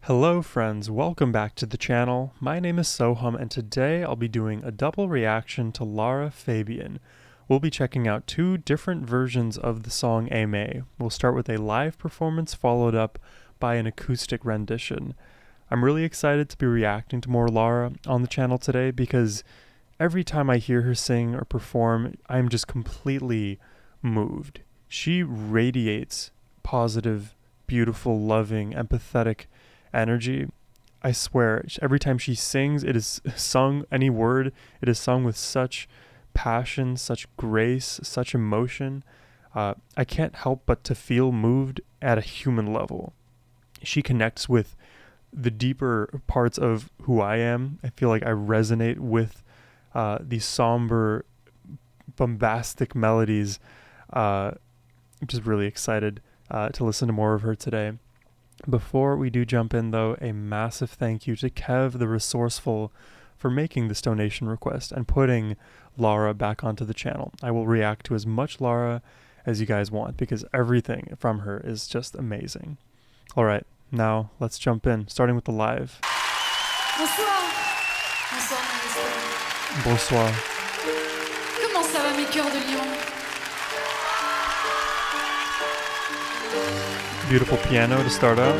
Hello friends, welcome back to the channel. My name is Sohum and today I'll be doing a double reaction to Lara Fabian. We'll be checking out two different versions of the song Aime. We'll start with a live performance followed up by an acoustic rendition. I'm really excited to be reacting to more Lara on the channel today because every time I hear her sing or perform, I'm just completely moved. She radiates positive, beautiful, loving, empathetic energy. I swear, every time she sings, it is sung, any word, it is sung with such passion, such grace, such emotion. I can't help but to feel moved at a human level. She connects with the deeper parts of who I am. I feel like I resonate with these somber, bombastic melodies. I'm just really excited to listen to more of her today. Before we do jump in though, a massive thank you to Kev the Resourceful for making this donation request and putting Lara back onto the channel. I will react to as much Lara as you guys want because everything from her is just amazing. Alright, now let's jump in, starting with the live. Bonsoir. Bonsoir, maestro. Bonsoir. Comment ça va, mes cœurs de lion? Beautiful piano to start out.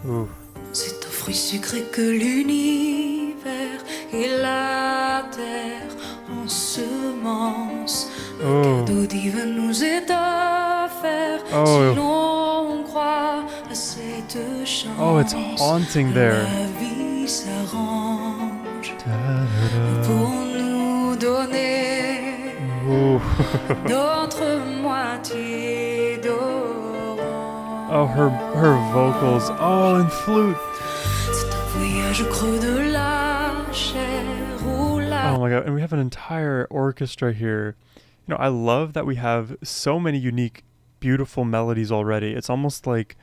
Ooh. C'est un fruit sucré que l'univers et la terre en semence. Un cadeau divin nous est offert si l'on croit à cette chance. Oh, it's haunting there. La vie s'arrange pour nous donner notre moitié d'orange. Oh, her vocals. Oh, and flute. C'est un voyage au creux de la chair ou la... Oh my god, and we have an entire orchestra here. You know, I love that we have so many unique, beautiful melodies already. It's almost like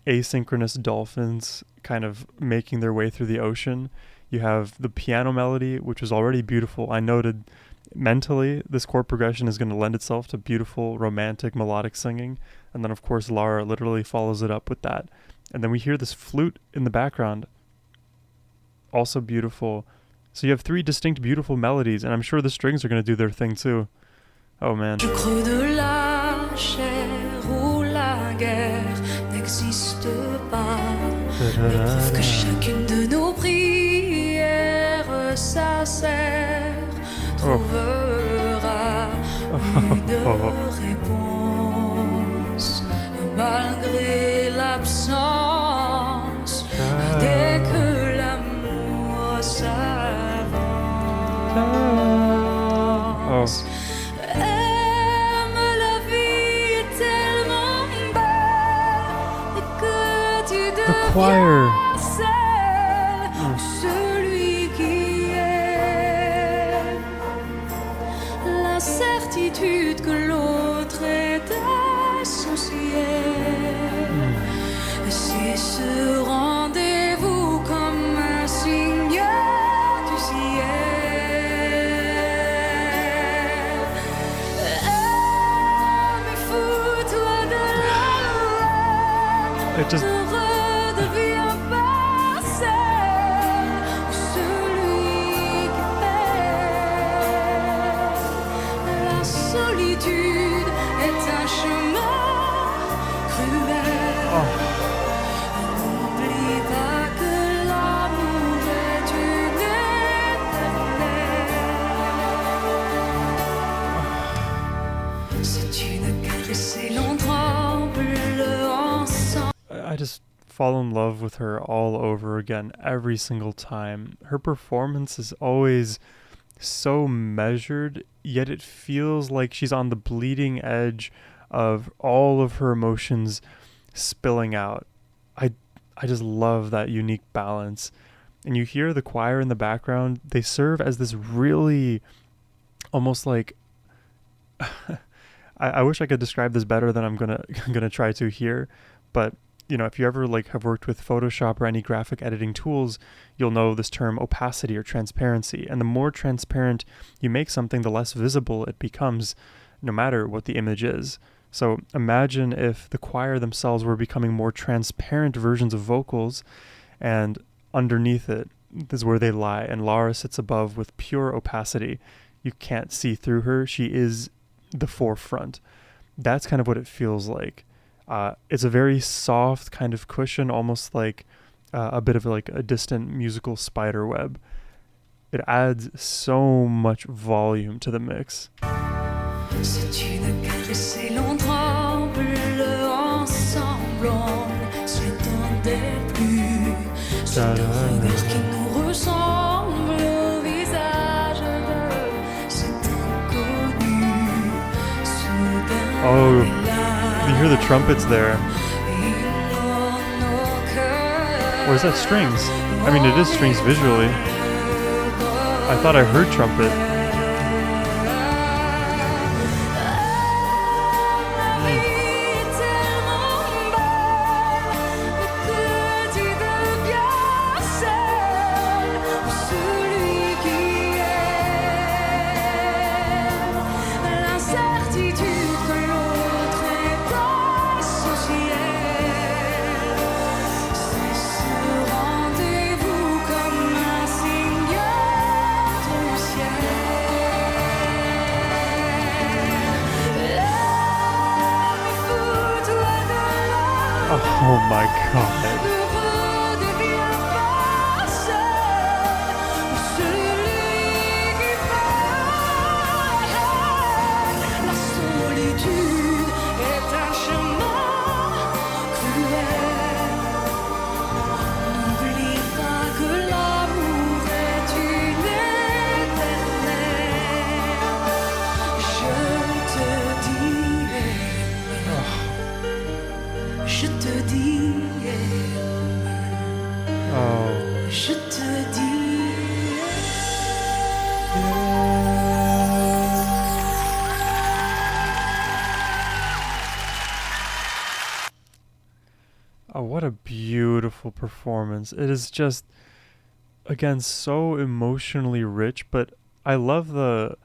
asynchronous dolphins kind of making their way through the ocean. You have the piano melody, which is already beautiful. I noted mentally this chord progression is going to lend itself to beautiful, romantic, melodic singing. And then, of course, Lara literally follows it up with that. And then we hear this flute in the background. Also beautiful. So you have three distinct, beautiful melodies, and I'm sure the strings are going to do their thing too. Oh man. Le creux de la chair où la guerre n'existe pas. Mais preuve que chacune de nos prières sincères trouvera une réponse malgré l'absence dès que l'amour s'avance. Aime la vie tellement belle que tu choir. deviens seul celui qui est la certitude que l'autre est essentiel. C'est ce rendez-vous comme un signe du ciel. Mais fous-toi de la loi. It just... Ne redeviens pas seul celui qui perd. La solitude est un chemin cruel. N'oublie pas que l'amour est une éternelle. C'est une caresse et l'on tremble ensemble. I just fall in love with her all over again every single time. Her performance is always so measured, yet it feels like she's on the bleeding edge of all of her emotions spilling out. I just love that unique balance. And you hear the choir in the background, they serve as this really almost like I wish I could describe this better than I'm gonna try to here, but you know, if you ever like have worked with Photoshop or any graphic editing tools, you'll know this term opacity or transparency. And the more transparent you make something, the less visible it becomes, no matter what the image is. So imagine if the choir themselves were becoming more transparent versions of vocals, and underneath it is where they lie, and Lara sits above with pure opacity. You can't see through her. She is the forefront. That's kind of what it feels like. It's a very soft kind of cushion, almost like a bit of like a distant musical spider web. It adds so much volume to the mix. Si tu ne caressais l'on tremble ensemble, on s'étendait plus. C'est le regard qui nous ressemble au visage de cet inconnu. Soudain, oh, you hear the trumpets there. Or is that strings? I mean, it is strings visually. I thought I heard trumpet. Oh my god. Oh, what a beautiful performance. It is just, again, so emotionally rich, but I love the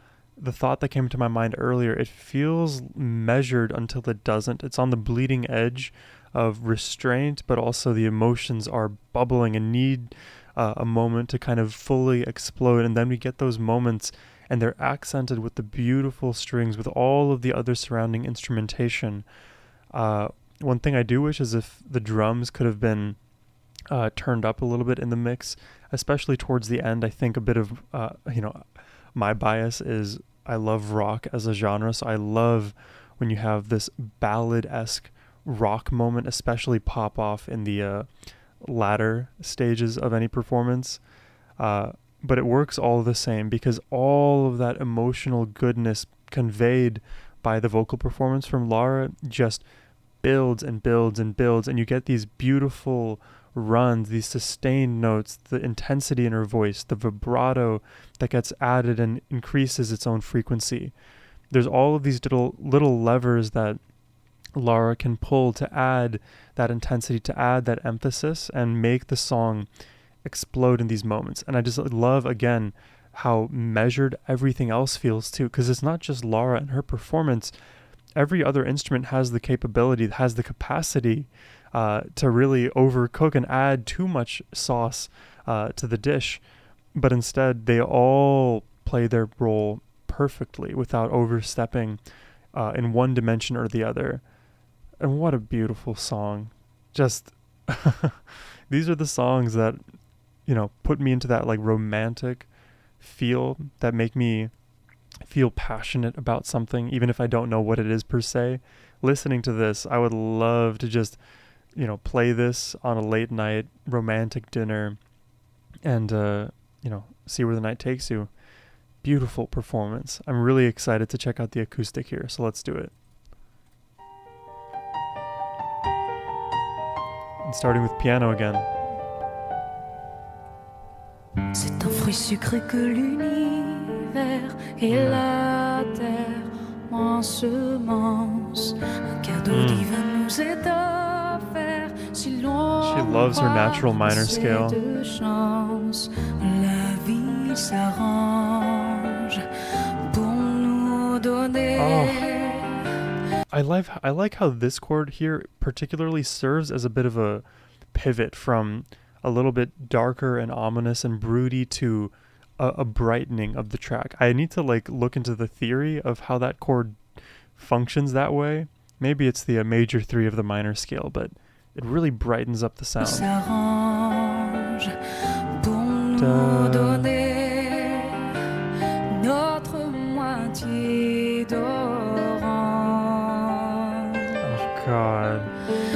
thought that came to my mind earlier. It feels measured until it doesn't. It's on the bleeding edge of restraint, but also the emotions are bubbling and need a moment to kind of fully explode. And then we get those moments, and they're accented with the beautiful strings, with all of the other surrounding instrumentation. One thing I do wish is if the drums could have been turned up a little bit in the mix, especially towards the end. I think a bit of, my bias is I love rock as a genre, so I love when you have this ballad-esque rock moment, especially pop off in the latter stages of any performance. But it works all the same because all of that emotional goodness conveyed by the vocal performance from Lara just builds and builds and builds, and you get these beautiful runs, these sustained notes, the intensity in her voice, the vibrato that gets added and increases its own frequency. There's all of these little levers that Lara can pull to add that intensity, to add that emphasis, and make the song explode in these moments. And I just love, again, how measured everything else feels too, because it's not just Lara and her performance. Every other instrument has the capability, has the capacity to really overcook and add too much sauce to the dish. But instead, they all play their role perfectly without overstepping in one dimension or the other. And what a beautiful song. Just, these are the songs that, put me into that like romantic feel, that make me feel passionate about something, even if I don't know what it is per se. Listening to this, I would love to just, play this on a late night romantic dinner and, see where the night takes you. Beautiful performance. I'm really excited to check out the acoustic here, so let's do it. And starting with piano again. C'est un fruit sucré que l'univers et la terre ensemencent. Un cadeau divin nous est offert. Si l'on She loves her natural minor scale. de chance, la vie s'arrange pour nous donner. I like how this chord here particularly serves as a bit of a pivot from a little bit darker and ominous and broody to a brightening of the track. I need to like look into the theory of how that chord functions that way. Maybe it's the major 3 of the minor scale, but it really brightens up the sound. S'arrange pour nous donner notre moitié d'orange. Oh God.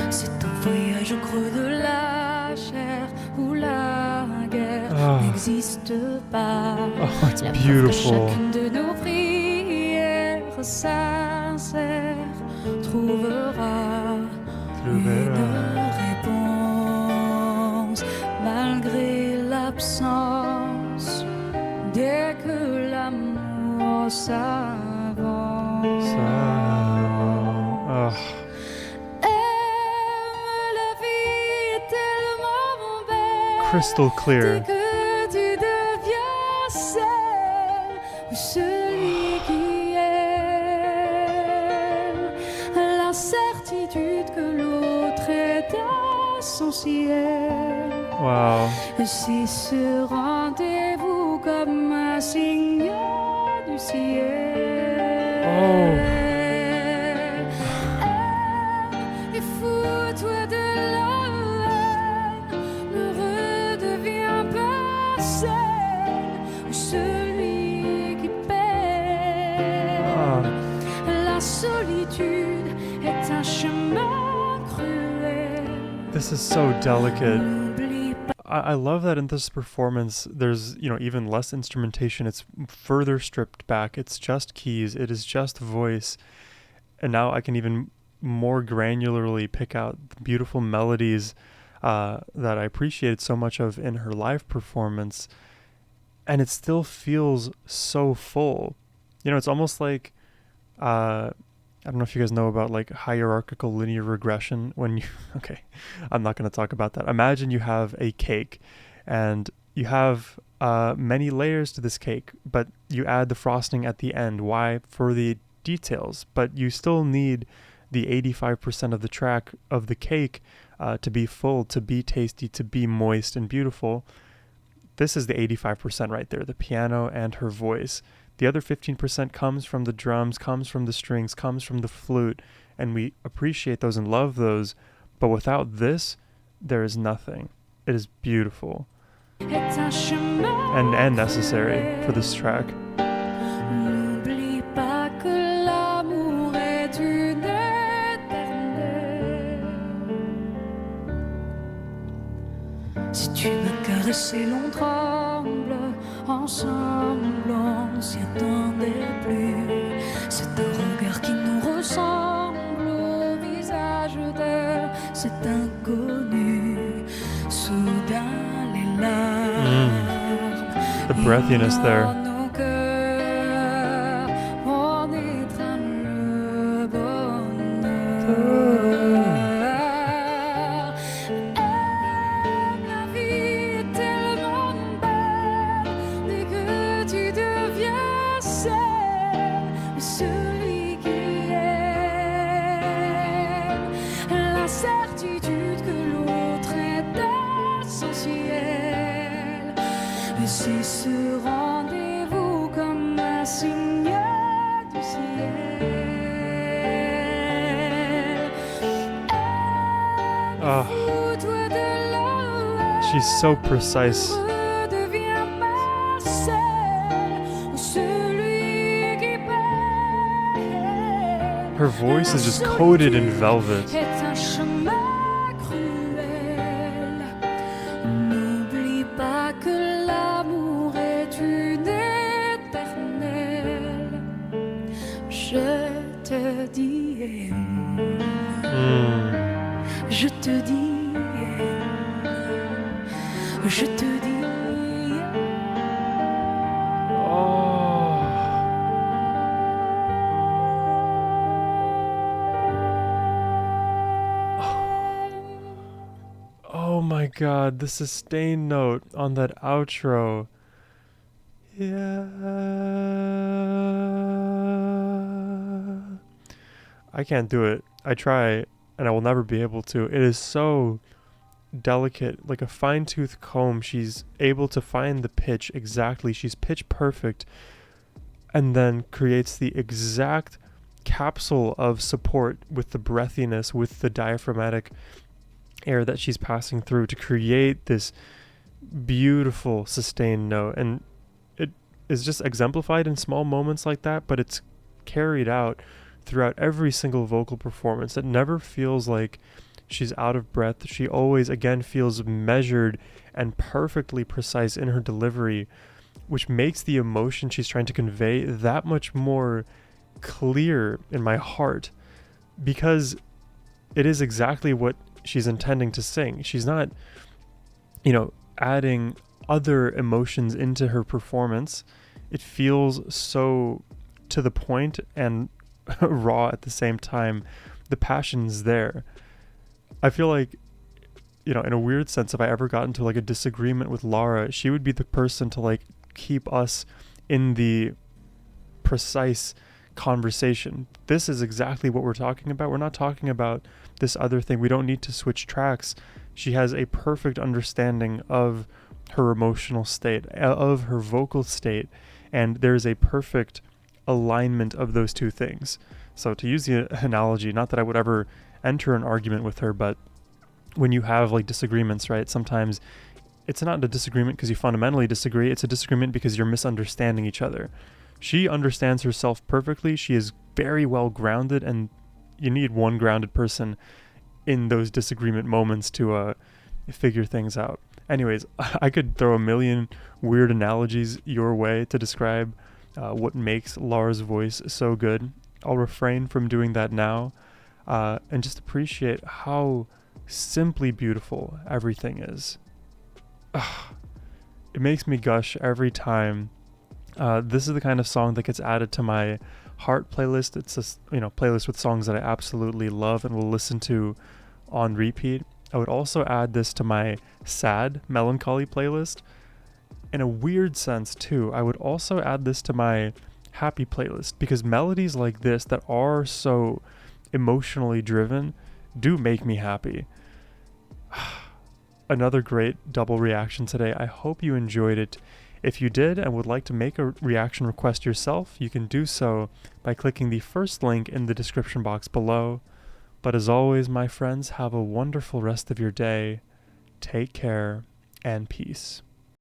C'est un voyage au creux de la chair où la guerre n'existe pas. Oh, it's La beautiful. chacune de nos prières sincères trouvera une réponse malgré l'absence dès que l'amour s'avance. La vie est tellement belle, crystal clear. dès que tu deviens celle ou celui qui aime, la certitude que l'autre est essentiel. Wow. C'est ce rendez-vous comme un signe du ciel. Oh. Et fous-toi de la haine, ne redeviens pas celle ou celui qui peine. La solitude est un chemin cruel. This is so delicate. I love that in this performance there's, you know, even less instrumentation. It's further stripped back. It's just keys. It is just voice. And now I can even more granularly pick out the beautiful melodies that I appreciated so much of in her live performance. And it still feels so full. You know, it's almost like, I don't know if you guys know about like hierarchical linear regression. When you, okay, I'm not going to talk about that. Imagine you have a cake and you have many layers to this cake, but you add the frosting at the end. Why? For the details, but you still need the 85% of the track of the cake to be full, to be tasty, to be moist and beautiful. This is the 85% right there, the piano and her voice. The other 15% comes from the drums, comes from the strings, comes from the flute, and we appreciate those and love those. But without this, there is nothing. It is beautiful and necessary for this track. N'oublie pas que l'amour est une éternelle. Si tu m'as caressé, l'on tremble. Ensemble, on ne s'y attendait plus. C'est un regard qui nous ressemble au visage de cet inconnu. Soudain, les larmes. The breathiness there. Nos cœurs, on étreint le bonheur. La vie est tellement belle dès que tu deviens celle ou celui qui aime. La certitude que l'autre est essentiel. C'est ce rendez-vous comme un signe du ciel. Fous-toi de la haine, She's so precise. redeviens pas celle ou celui qui peine. Her voice is just coated in velvet. Est un chemin cruel. N'oublie pas que l'amour est une éternelle. Je te dis, je te dis, je te dis. Oh my God, the sustained note on that outro. Yeah. I can't do it. I try and I will never be able to. It is so delicate, like a fine-tooth comb. She's able to find the pitch exactly. She's pitch perfect and then creates the exact capsule of support with the breathiness, with the diaphragmatic air that she's passing through to create this beautiful sustained note. And it is just exemplified in small moments like that, but it's carried out throughout every single vocal performance. It never feels like she's out of breath. She always, again, feels measured and perfectly precise in her delivery, which makes the emotion she's trying to convey that much more clear in my heart, because it is exactly what she's intending to sing. She's not, adding other emotions into her performance. It feels so to the point and raw at the same time. The passion's there. I feel like, in a weird sense, if I ever got into like a disagreement with Lara, she would be the person to like keep us in the precise conversation. This is exactly what we're talking about. We're not talking about this other thing. We don't need to switch tracks. She has a perfect understanding of her emotional state, of her vocal state, and there's a perfect alignment of those two things. So to use the analogy, not that I would ever enter an argument with her, but when you have like disagreements, right? Sometimes it's not a disagreement because you fundamentally disagree. It's a disagreement because you're misunderstanding each other. She understands herself perfectly. She is very well grounded, and you need one grounded person in those disagreement moments to figure things out. Anyways, I could throw a million weird analogies your way to describe what makes Lara's voice so good. I'll refrain from doing that now, and just appreciate how simply beautiful everything is. It makes me gush every time. This is the kind of song that gets added to my heart playlist. It's a playlist with songs that I absolutely love and will listen to on repeat. I would also add this to my sad, melancholy playlist. In a weird sense too, I would also add this to my happy playlist, because melodies like this that are so emotionally driven do make me happy. Another great double reaction today. I hope you enjoyed it. If you did and would like to make a reaction request yourself, you can do so by clicking the first link in the description box below. But as always, my friends, have a wonderful rest of your day. Take care and peace.